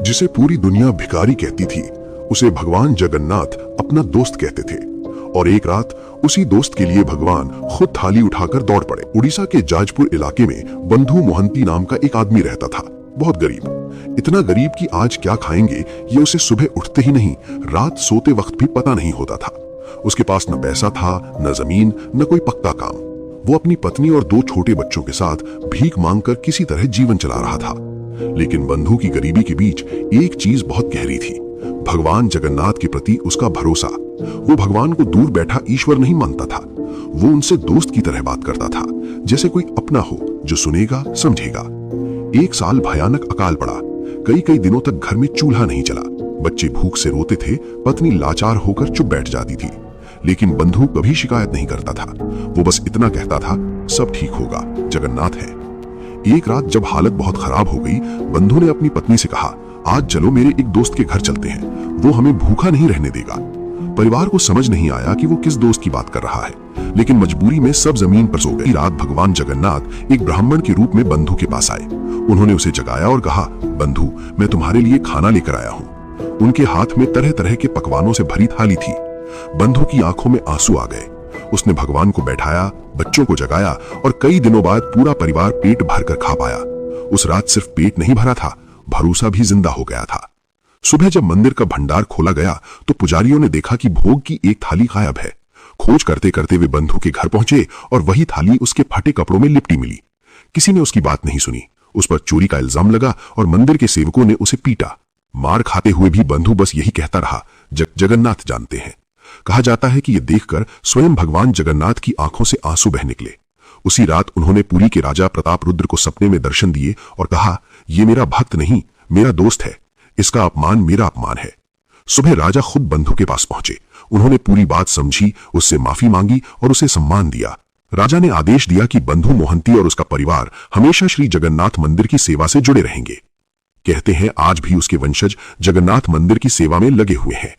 जिसे पूरी दुनिया भिखारी कहती थी, उसे भगवान जगन्नाथ अपना दोस्त कहते थे। और एक रात उसी दोस्त के लिए भगवान खुद थाली उठाकर दौड़ पड़े। उड़ीसा के जाजपुर इलाके में बंधु मोहंती नाम का एक आदमी रहता था, बहुत गरीब। इतना गरीब कि आज क्या खाएंगे ये उसे सुबह उठते ही नहीं, रात सोते वक्त भी पता नहीं होता था। उसके पास न पैसा था, न जमीन, न कोई पक्का काम। वो अपनी पत्नी और 2 छोटे बच्चों के साथ भीख मांगकर किसी तरह जीवन चला रहा था। लेकिन बंधु की गरीबी के बीच एक चीज बहुत गहरी थी, भगवान जगन्नाथ के प्रति उसका भरोसा। वो भगवान को दूर बैठा ईश्वर नहीं मानता था, वो उनसे दोस्त की तरह बात करता था, जैसे कोई अपना हो जो सुनेगा समझेगा। एक साल भयानक अकाल पड़ा। कई दिनों तक घर में चूल्हा नहीं चला। बच्चे भूख से रोते थे, पत्नी लाचार होकर चुप बैठ जाती थी। लेकिन बंधु कभी शिकायत नहीं करता था। वो बस इतना कहता था, सब ठीक होगा, जगन्नाथ है। एक रात जब हालत बहुत खराब हो गई, बंधु ने अपनी पत्नी से कहा, आज चलो मेरे एक दोस्त के घर चलते हैं, वो हमें भूखा नहीं रहने देगा। परिवार को समझ नहीं आया कि वो किस दोस्त की बात कर रहा है, लेकिन मजबूरी में सब जमीन पर सो गए। रात भगवान जगन्नाथ एक ब्राह्मण के रूप में बंधु के पास आए। उन्होंने उसे जगाया और कहा, बंधु, मैं तुम्हारे लिए खाना लेकर आया हूँ। उनके हाथ में तरह तरह के पकवानों से भरी थाली थी। बंधु की आंखों में आंसू आ गए। उसने भगवान को बैठाया, बच्चों को जगाया और कई दिनों बाद पूरा परिवार पेट भरकर खा पाया। उस रात सिर्फ पेट नहीं भरा था, भरोसा भी जिंदा हो गया था। सुबह जब मंदिर का भंडार खोला गया तो पुजारियों ने देखा कि भोग की एक थाली गायब है। खोज करते करते वे बंधु के घर पहुंचे और वही थाली उसके फटे कपड़ों में लिपटी मिली। किसी ने उसकी बात नहीं सुनी। उस पर चोरी का इल्जाम लगा और मंदिर के सेवकों ने उसे पीटा। मार खाते हुए भी बंधु बस यही कहता रहा, जगन्नाथ जानते हैं। कहा जाता है कि यह देखकर स्वयं भगवान जगन्नाथ की आंखों से आंसू बह निकले। उसी रात उन्होंने पुरी के राजा प्रताप रुद्र को सपने में दर्शन दिए और कहा, यह मेरा भक्त नहीं, मेरा दोस्त है, इसका अपमान मेरा अपमान है। सुबह राजा खुद बंधु के पास पहुंचे। उन्होंने पूरी बात समझी, उससे माफी मांगी और उसे सम्मान दिया। राजा ने आदेश दिया कि बंधु मोहंती और उसका परिवार हमेशा श्री जगन्नाथ मंदिर की सेवा से जुड़े रहेंगे। कहते हैं आज भी उसके वंशज जगन्नाथ मंदिर की सेवा में लगे हुए हैं।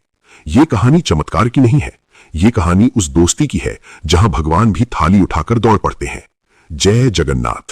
ये कहानी चमत्कार की नहीं है, ये कहानी उस दोस्ती की है जहां भगवान भी थाली उठाकर दौड़ पड़ते हैं। जय जगन्नाथ।